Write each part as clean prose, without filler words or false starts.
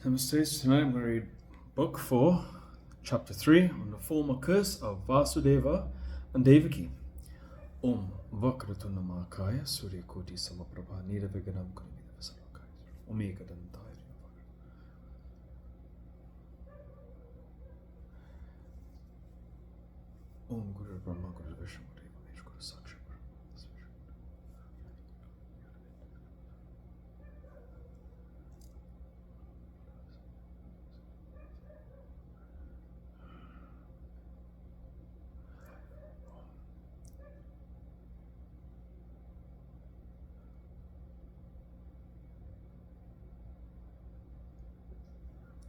Namaste. Tonight I'm going to read Book 4, Chapter 3, on the former curse of Vasudeva and Devaki. Om Vakratuna Makaya Surya Koti Samaprabha Niraviganam Kuramida Sarvakaya Om Ekadantaya. Om Guru Brahma Guru Vishnu Guru Devi Guru Saksha.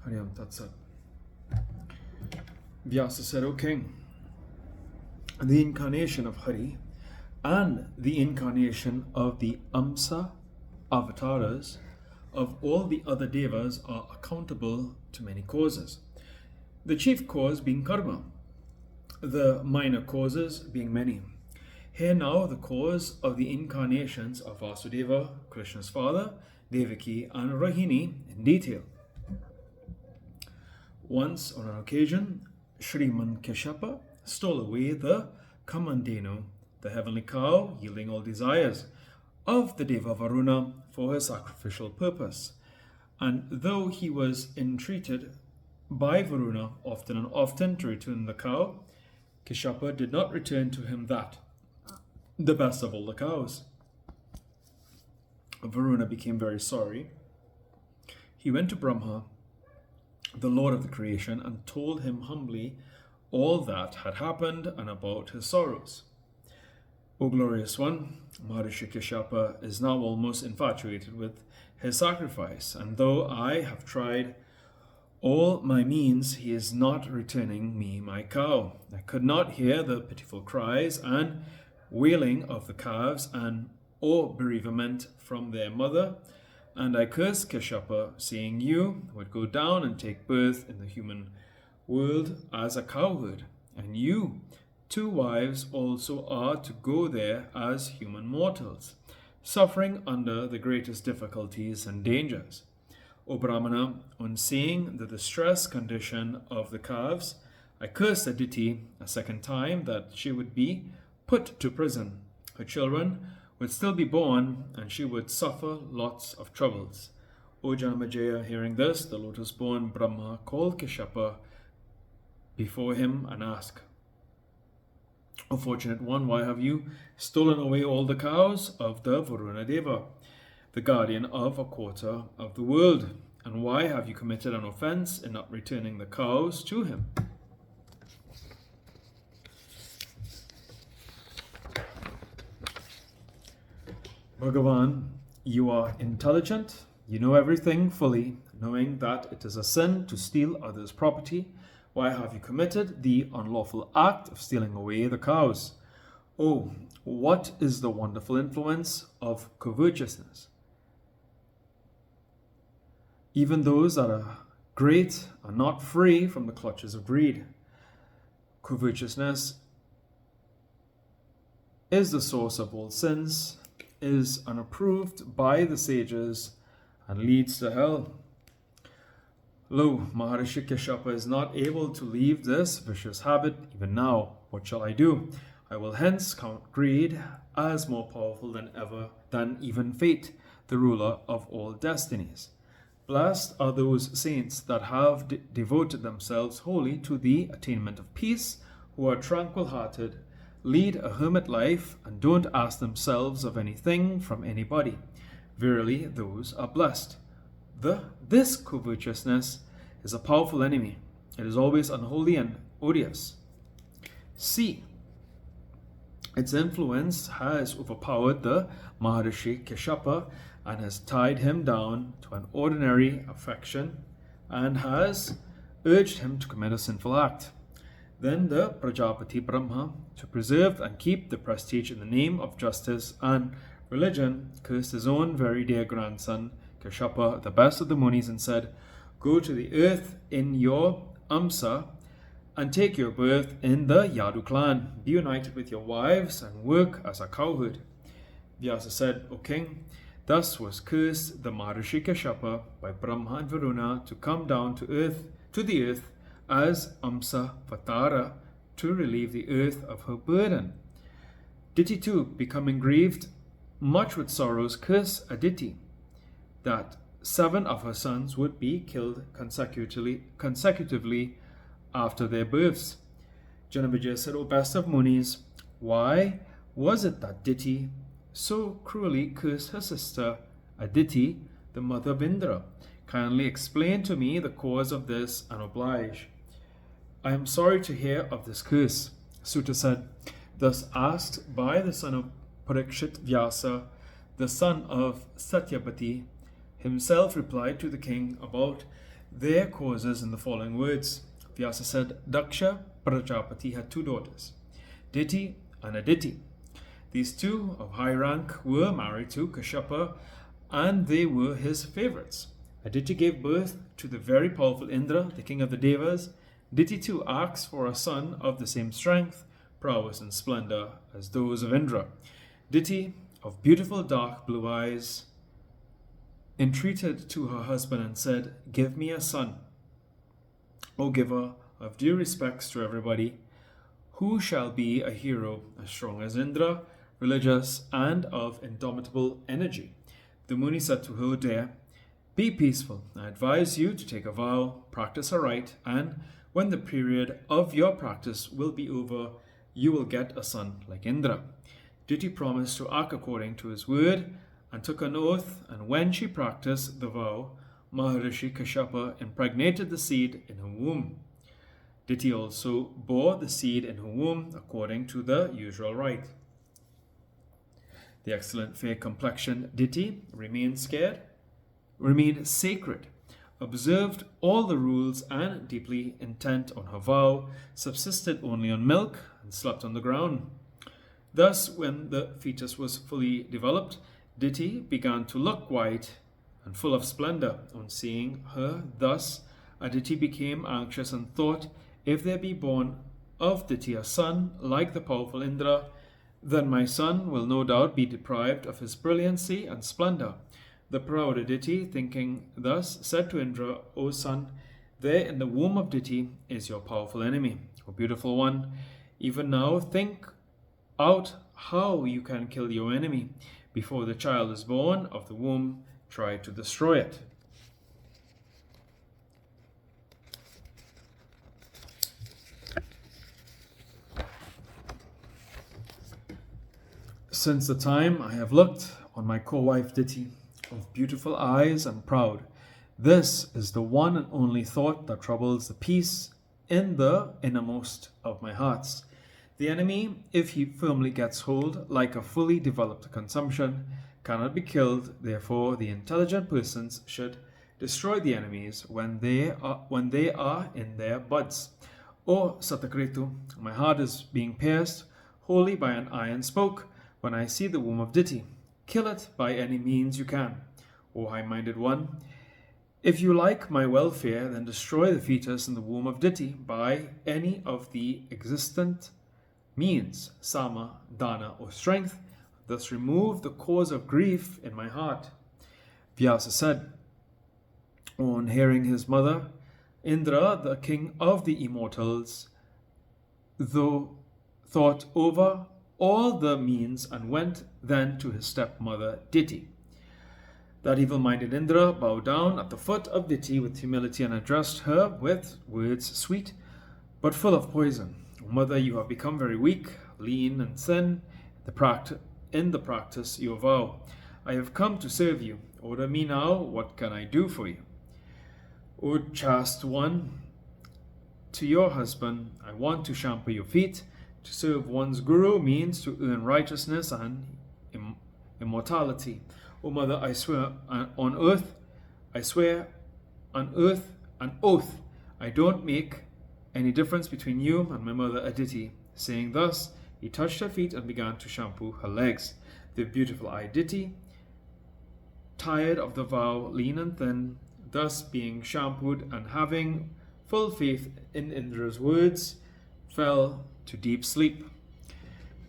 Hariyam Tatsat. Vyasa said, O king, the incarnation of Hari and the incarnation of the Amsa avatars of all the other devas are accountable to many causes. The chief cause being karma, the minor causes being many. Here now the cause of the incarnations of Vasudeva, Krishna's father, Devaki and Rahini in detail. Once on an occasion, Shriman Keshapa stole away the Kamandenu, the heavenly cow yielding all desires, of the Deva Varuna for her sacrificial purpose. And though he was entreated by Varuna often and often to return the cow, Keshapa did not return to him that, the best of all the cows. Varuna became very sorry. He went to Brahma, the Lord of the creation, and told him humbly all that had happened and about his sorrows. O glorious one, Maharishi Keshapa is now almost infatuated with his sacrifice, and though I have tried all my means, he is not returning me my cow. I could not hear the pitiful cries and wailing of the calves and or bereavement from their mother, and I cursed Keshapa, saying, you would go down and take birth in the human world as a cowherd, and you, 2 wives, also are to go there as human mortals, suffering under the greatest difficulties and dangers. O Brahmana, on seeing the distressed condition of the calves, I cursed Aditi a second time that she would be put to prison. Her children would still be born, and she would suffer lots of troubles. O Janamajaya, hearing this, the lotus-born Brahma called Keshapa before him and asked, O fortunate one, why have you stolen away all the cows of the Varuna Deva, the guardian of a quarter of the world? And why have you committed an offense in not returning the cows to him? Bhagavan, you are intelligent, you know everything fully, knowing that it is a sin to steal others' property. Why have you committed the unlawful act of stealing away the cows? Oh, what is the wonderful influence of covetousness? Even those that are great are not free from the clutches of greed. Covetousness is the source of all sins, is unapproved by the sages, and leads to hell. Lo, Maharishi Keshapa is not able to leave this vicious habit even now. What shall I do? I will hence count greed as more powerful than even fate, the ruler of all destinies. Blessed are those saints that have devoted themselves wholly to the attainment of peace, who are tranquil-hearted, lead a hermit life, and don't ask themselves of anything from anybody. Verily, those are blessed. This covetousness is a powerful enemy. It is always unholy and odious. See, its influence has overpowered the Maharishi Keshapa and has tied him down to an ordinary affection and has urged him to commit a sinful act. Then the Prajapati Brahma, to preserve and keep the prestige in the name of justice and religion, cursed his own very dear grandson, Keshapa, the best of the Munis, and said, go to the earth in your Amsa and take your birth in the Yadu clan. Be united with your wives and work as a cowherd. Vyasa said, O king, Thus was cursed the Maharishi Kashyapa by Brahma and Varuna to come down to the earth as Amsa Vatara to relieve the earth of her burden. Diti too, becoming grieved much with sorrows, cursed Aditi that 7 of her sons would be killed consecutively after their births. Janavijaya said, O best of Munis, why was it that Diti so cruelly cursed her sister Aditi, the mother of Indra? Kindly explain to me the cause of this and oblige. I am sorry to hear of this curse. Suta said, thus asked by the son of Parikshit, Vyasa, the son of Satyapati, himself replied to the king about their causes in the following words. Vyasa said, Daksha Prajapati had 2 daughters, Diti and Aditi. These 2 of high rank were married to Kashyapa, and they were his favorites. Aditi gave birth to the very powerful Indra, the king of the Devas. Diti too asked for a son of the same strength, prowess, and splendor as those of Indra. Diti, of beautiful dark blue eyes, entreated to her husband and said, Give me a son, O giver of due respects to everybody, who shall be a hero as strong as Indra, religious, and of indomitable energy. The Muni said to her, Dear, be peaceful. I advise you to take a vow, practice aright, and when the period of your practice will be over, you will get a son like Indra. Diti promised to act according to his word and took an oath, and when she practiced the vow, Maharishi Kashyapa impregnated the seed in her womb. Diti also bore the seed in her womb according to the usual rite. The excellent fair complexioned Diti remained sacred, observed all the rules, and deeply intent on her vow, subsisted only on milk and slept on the ground. Thus, when the fetus was fully developed, Diti began to look white and full of splendor. On seeing her thus, Aditi became anxious and thought, if there be born of Diti a son like the powerful Indra, then my son will no doubt be deprived of his brilliancy and splendor. The proud Aditi, thinking thus, said to Indra, O son, there in the womb of Diti is your powerful enemy. O beautiful one, even now think out how you can kill your enemy. Before the child is born of the womb, try to destroy it. Since the time I have looked on my co-wife Diti, of beautiful eyes and proud, this is the one and only thought that troubles the peace in the innermost of my hearts. The enemy, if he firmly gets hold, like a fully developed consumption, cannot be killed. Therefore, the intelligent persons should destroy the enemies when they are in their buds. O Satakritu, my heart is being pierced wholly by an iron spoke when I see the womb of Diti. Kill it by any means you can. O high-minded one, if you like my welfare, then destroy the fetus in the womb of Diti by any of the existent means, sama, dana, or strength. Thus remove the cause of grief in my heart. Vyasa said, on hearing his mother, Indra, the king of the immortals, though thought over all the means and went then to his stepmother Diti. That evil-minded Indra bowed down at the foot of Diti with humility and addressed her with words sweet but full of poison. O mother, you have become very weak, lean, and thin in the practice you vow. I have come to serve you. Order me now, what can I do for you? O chaste one, to your husband, I want to shampoo your feet. To serve one's guru means to earn righteousness and immortality. O mother, I swear on earth an oath, I don't make any difference between you and my mother Aditi. Saying thus, he touched her feet and began to shampoo her legs. The beautiful Aditi, tired of the vow, lean and thin, thus being shampooed and having full faith in Indra's words, fell to deep sleep.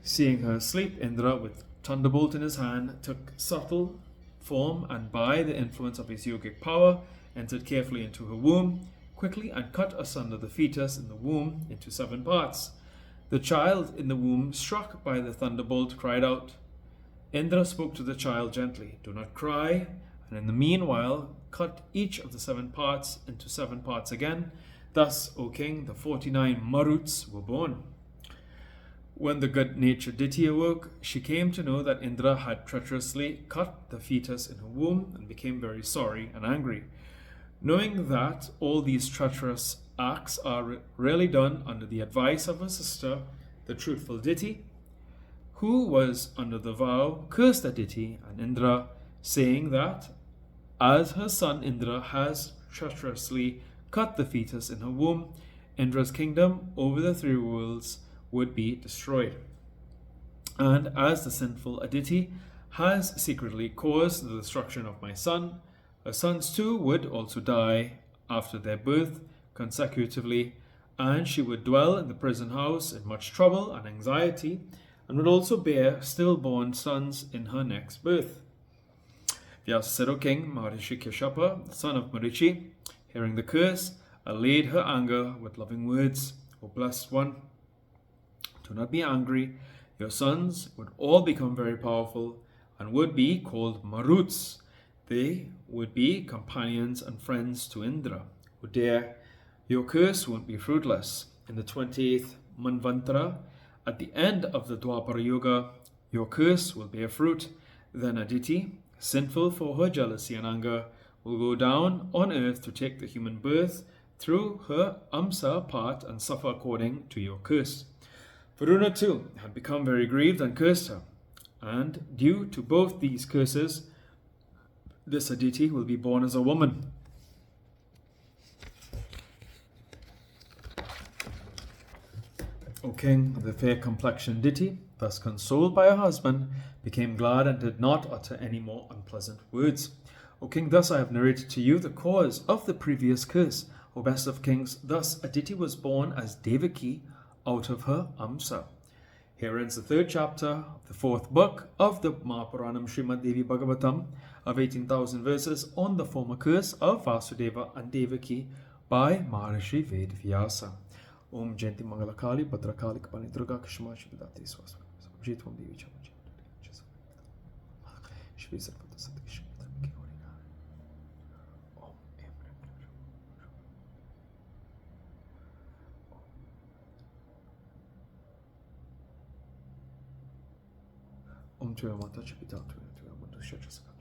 Seeing her asleep, Indra, with thunderbolt in his hand, took subtle form and by the influence of his yogic power entered carefully into her womb, quickly and cut asunder the fetus in the womb into 7 parts. The child in the womb, struck by the thunderbolt, cried out. Indra spoke to the child gently, "Do not cry," and in the meanwhile cut each of the 7 parts into 7 parts again. Thus, O king, the 49 Maruts were born. When the good-natured Diti awoke, she came to know that Indra had treacherously cut the fetus in her womb and became very sorry and angry. Knowing that all these treacherous acts are really done under the advice of her sister, the truthful Diti, who was under the vow, cursed Aditi and Indra, saying that as her son Indra has treacherously cut the fetus in her womb, Indra's kingdom over the 3 worlds would be destroyed. And as the sinful Aditi has secretly caused the destruction of my son, her sons too would also die after their birth consecutively, and she would dwell in the prison house in much trouble and anxiety, and would also bear stillborn sons in her next birth. Vyasa said, O king, Maharishi Kashyapa, the son of Marichi, hearing the curse, allayed her anger with loving words. O blessed one, do not be angry. Your sons would all become very powerful and would be called Maruts. They would be companions and friends to Indra. O dear, your curse won't be fruitless. In the 28th Manvantara, at the end of the Dwapara Yuga, your curse will bear fruit. Then Aditi, sinful for her jealousy and anger, will go down on earth to take the human birth through her Amsa part and suffer according to your curse. Varuna too had become very grieved and cursed her. And due to both these curses, this Aditi will be born as a woman. O king, the fair-complexioned Diti, thus consoled by her husband, became glad and did not utter any more unpleasant words. O king, thus I have narrated to you the cause of the previous curse. O best of kings, thus Aditi was born as Devaki out of her Amsa. Here ends the 3rd chapter of the 4th book of the Mahapuranam Srimad Devi Bhagavatam of 18,000 verses on the former curse of Vasudeva and Devaki by Maharishi Ved Vyasa. Om Jayanti Mangalakali Bhadrakali Kapani Durga Kashma Shibidati Swaswa Jitvam Devi Chamaji Shri Sarvata Satakishma Om Tuya Mata Chipita Tuya Mata Shachasaka